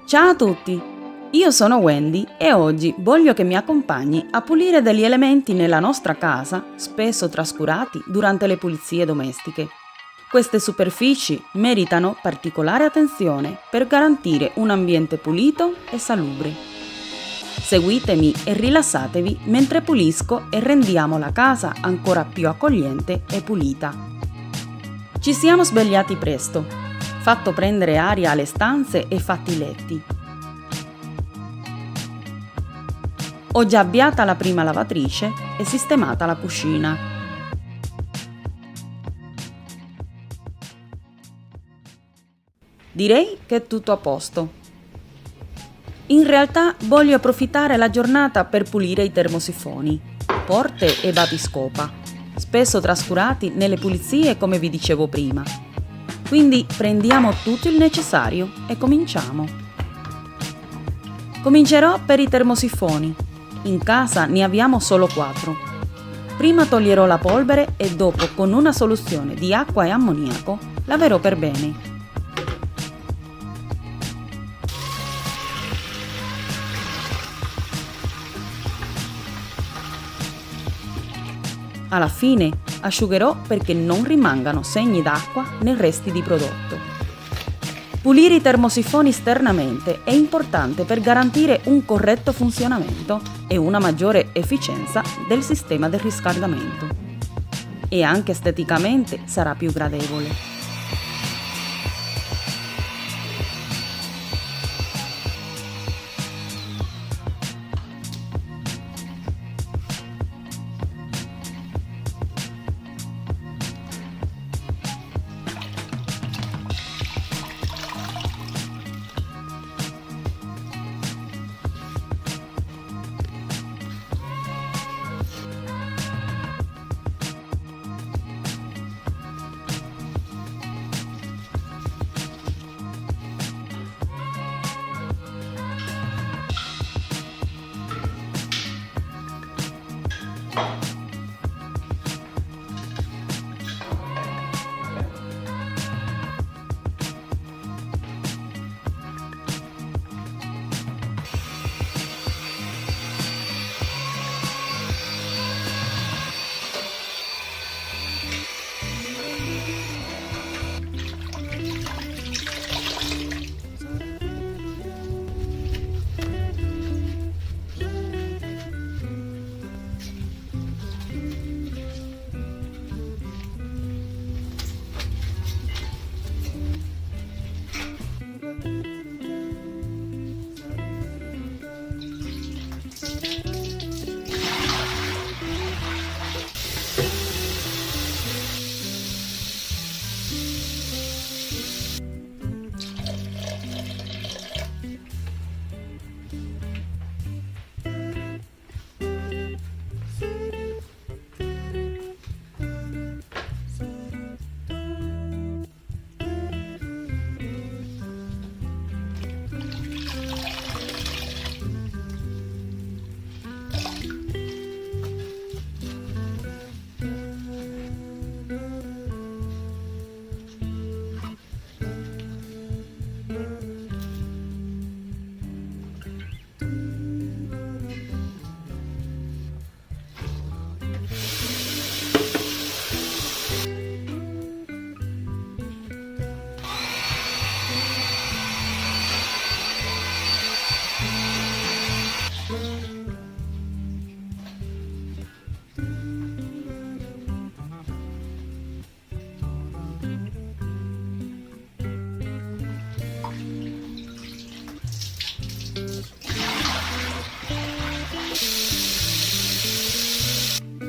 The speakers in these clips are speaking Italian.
Ciao a tutti, io sono Wendy e oggi voglio che mi accompagni a pulire degli elementi nella nostra casa, spesso trascurati durante le pulizie domestiche. Queste superfici meritano particolare attenzione per garantire un ambiente pulito e salubre. Seguitemi e rilassatevi mentre pulisco e rendiamo la casa ancora più accogliente e pulita. Ci siamo svegliati presto, fatto prendere aria alle stanze e fatti i letti. Ho già avviata la prima lavatrice e sistemata la cucina. Direi che è tutto a posto. In realtà voglio approfittare la giornata per pulire i termosifoni, porte e batiscopa, spesso trascurati nelle pulizie come vi dicevo prima. Quindi prendiamo tutto il necessario e cominciamo. Comincerò per i termosifoni. In casa ne abbiamo solo 4. Prima toglierò la polvere e dopo con una soluzione di acqua e ammoniaco laverò per bene. Alla fine asciugherò perché non rimangano segni d'acqua né resti di prodotto. Pulire i termosifoni esternamente è importante per garantire un corretto funzionamento e una maggiore efficienza del sistema del riscaldamento. E anche esteticamente sarà più gradevole.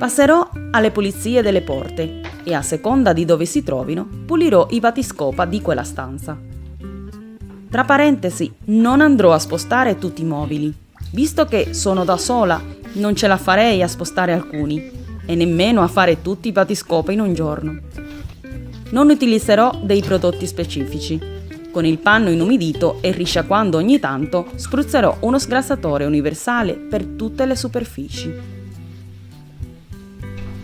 Passerò alle pulizie delle porte e a seconda di dove si trovino pulirò i batiscopa di quella stanza. Tra parentesi, non andrò a spostare tutti i mobili, visto che sono da sola, non ce la farei a spostare alcuni e nemmeno a fare tutti i batiscopa in un giorno. Non utilizzerò dei prodotti specifici. Con il panno inumidito e risciacquando ogni tanto spruzzerò uno sgrassatore universale per tutte le superfici.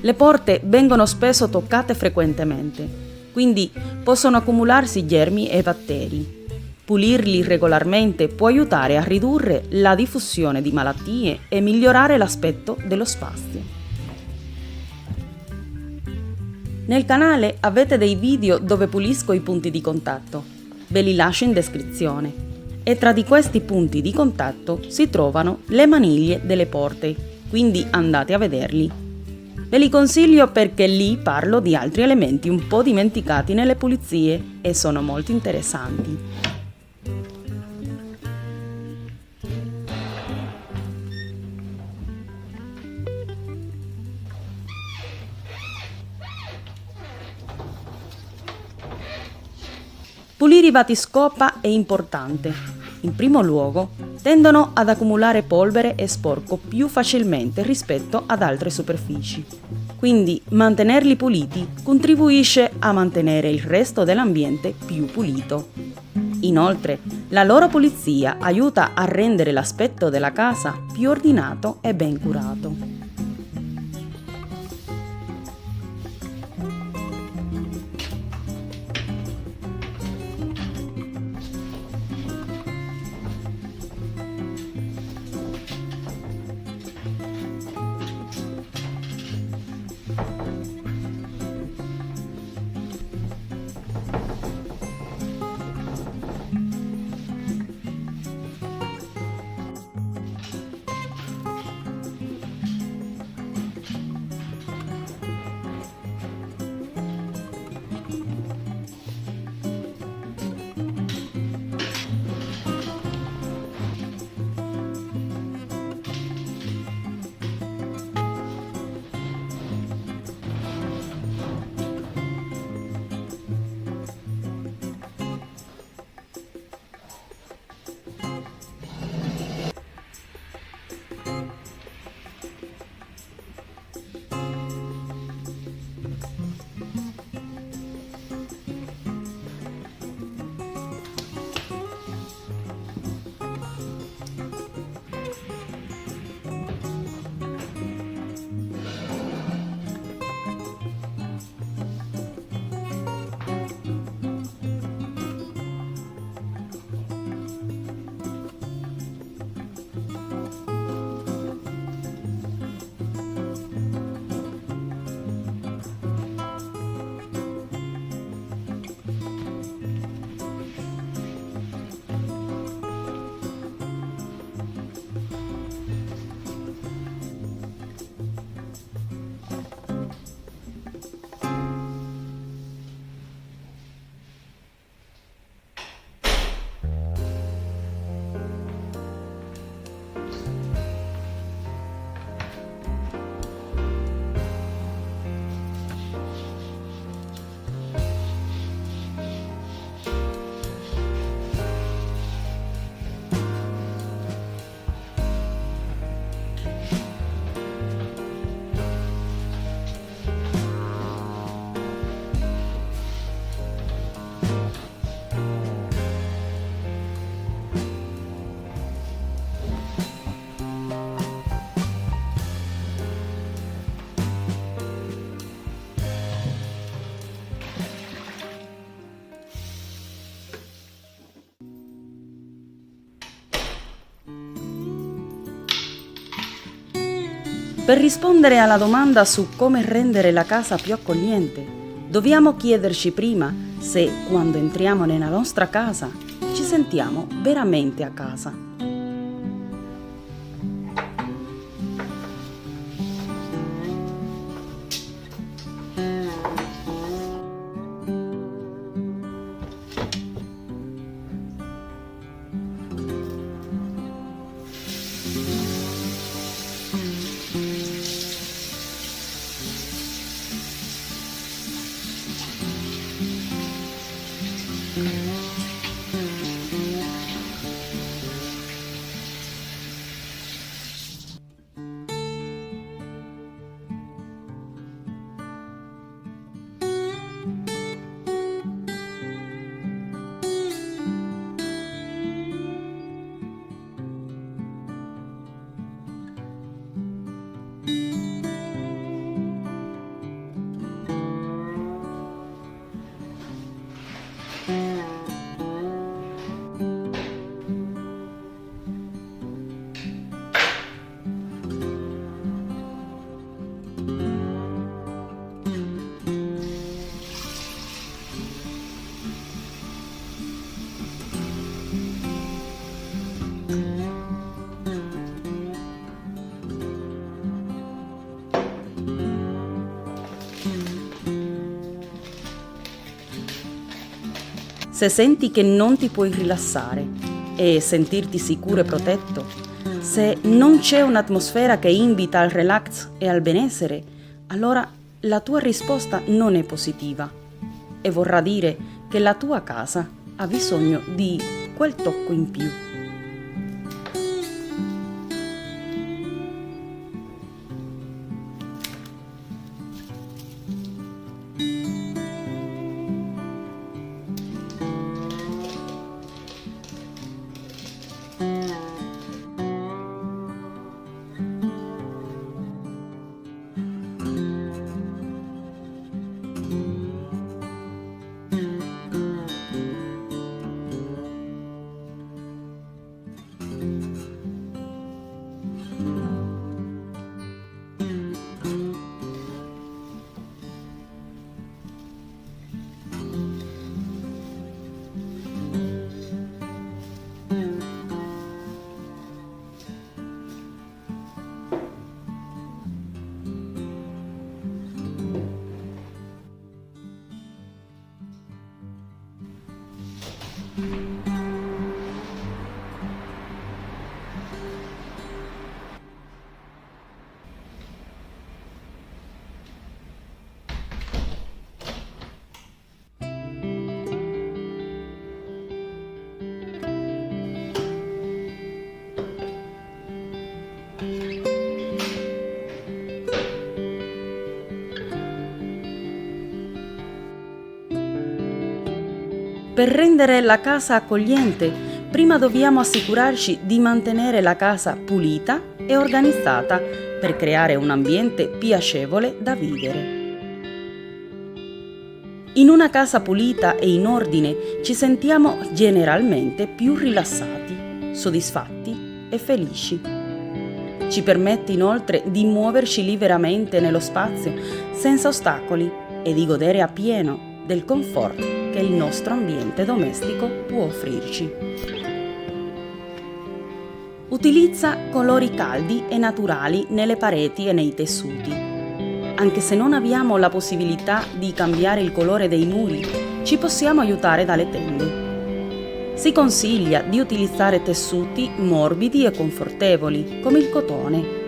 Le porte vengono spesso toccate frequentemente. quindi possono accumularsi germi e batteri. Pulirli regolarmente può aiutare a ridurre la diffusione di malattie e migliorare l'aspetto dello spazio. Nel canale avete dei video dove pulisco i punti di contatto. Ve li lascio in descrizione. E tra di questi punti di contatto si trovano le maniglie delle porte, quindi andate a vederli. Ve li consiglio perché lì parlo di altri elementi un po' dimenticati nelle pulizie e sono molto interessanti. Pulire i battiscopa è importante. In primo luogo, tendono ad accumulare polvere e sporco più facilmente rispetto ad altre superfici. Quindi mantenerli puliti contribuisce a mantenere il resto dell'ambiente più pulito. Inoltre, la loro pulizia aiuta a rendere l'aspetto della casa più ordinato e ben curato. Per rispondere alla domanda su come rendere la casa più accogliente, dobbiamo chiederci prima se, quando entriamo nella nostra casa, ci sentiamo veramente a casa. Se senti che non ti puoi rilassare e sentirti sicuro e protetto, se non c'è un'atmosfera che invita al relax e al benessere, allora la tua risposta non è positiva e vorrà dire che la tua casa ha bisogno di quel tocco in più. Per rendere la casa accogliente, prima dobbiamo assicurarci di mantenere la casa pulita e organizzata per creare un ambiente piacevole da vivere. In una casa pulita e in ordine ci sentiamo generalmente più rilassati, soddisfatti e felici. Ci permette inoltre di muoverci liberamente nello spazio senza ostacoli e di godere appieno del comfort che il nostro ambiente domestico può offrirci. Utilizza colori caldi e naturali nelle pareti e nei tessuti. Anche se non abbiamo la possibilità di cambiare il colore dei muri, ci possiamo aiutare dalle tende. Si consiglia di utilizzare tessuti morbidi e confortevoli, come il cotone.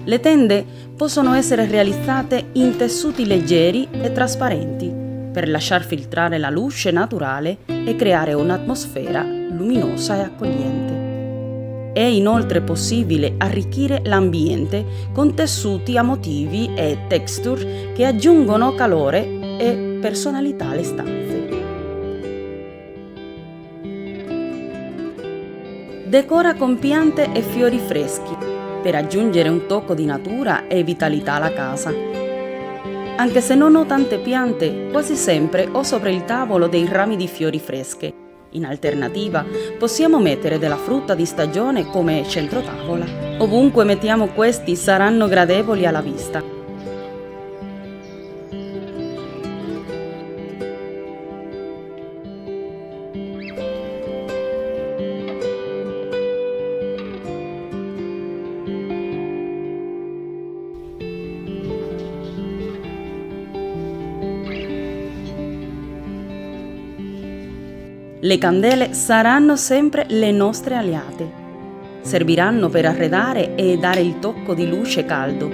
Le tende possono essere realizzate in tessuti leggeri e trasparenti per lasciar filtrare la luce naturale e creare un'atmosfera luminosa e accogliente. È inoltre possibile arricchire l'ambiente con tessuti a motivi e texture che aggiungono calore e personalità alle stanze. Decora con piante e fiori freschi per aggiungere un tocco di natura e vitalità alla casa. Anche se non ho tante piante, quasi sempre ho sopra il tavolo dei rami di fiori fresche. In alternativa, possiamo mettere della frutta di stagione come centrotavola. Ovunque mettiamo questi saranno gradevoli alla vista. Le candele saranno sempre le nostre alleate. Serviranno per arredare e dare il tocco di luce caldo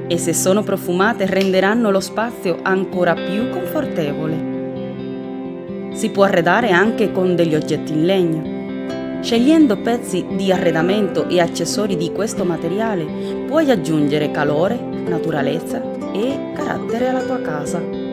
e se sono profumate renderanno lo spazio ancora più confortevole. Si può arredare anche con degli oggetti in legno. Scegliendo pezzi di arredamento e accessori di questo materiale puoi aggiungere calore, naturalezza e carattere alla tua casa.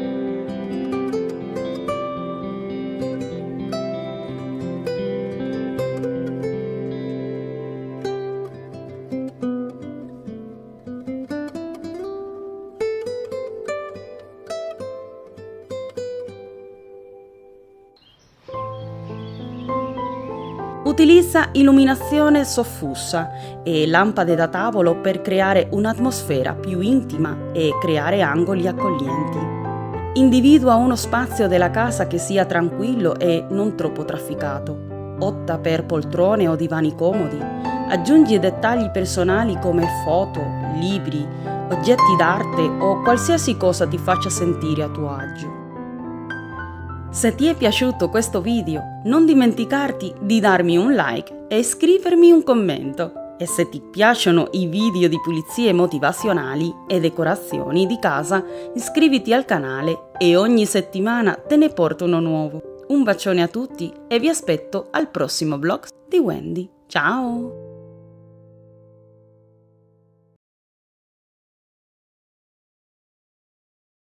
Utilizza illuminazione soffusa e lampade da tavolo per creare un'atmosfera più intima e creare angoli accoglienti. Individua uno spazio della casa che sia tranquillo e non troppo trafficato. opta per poltrone o divani comodi, aggiungi dettagli personali come foto, libri, oggetti d'arte o qualsiasi cosa ti faccia sentire a tuo agio. Se ti è piaciuto questo video, non dimenticarti di darmi un like e scrivermi un commento. E se ti piacciono i video di pulizie motivazionali e decorazioni di casa, iscriviti al canale e ogni settimana te ne porto uno nuovo. Un bacione a tutti e vi aspetto al prossimo vlog di Wendy. Ciao!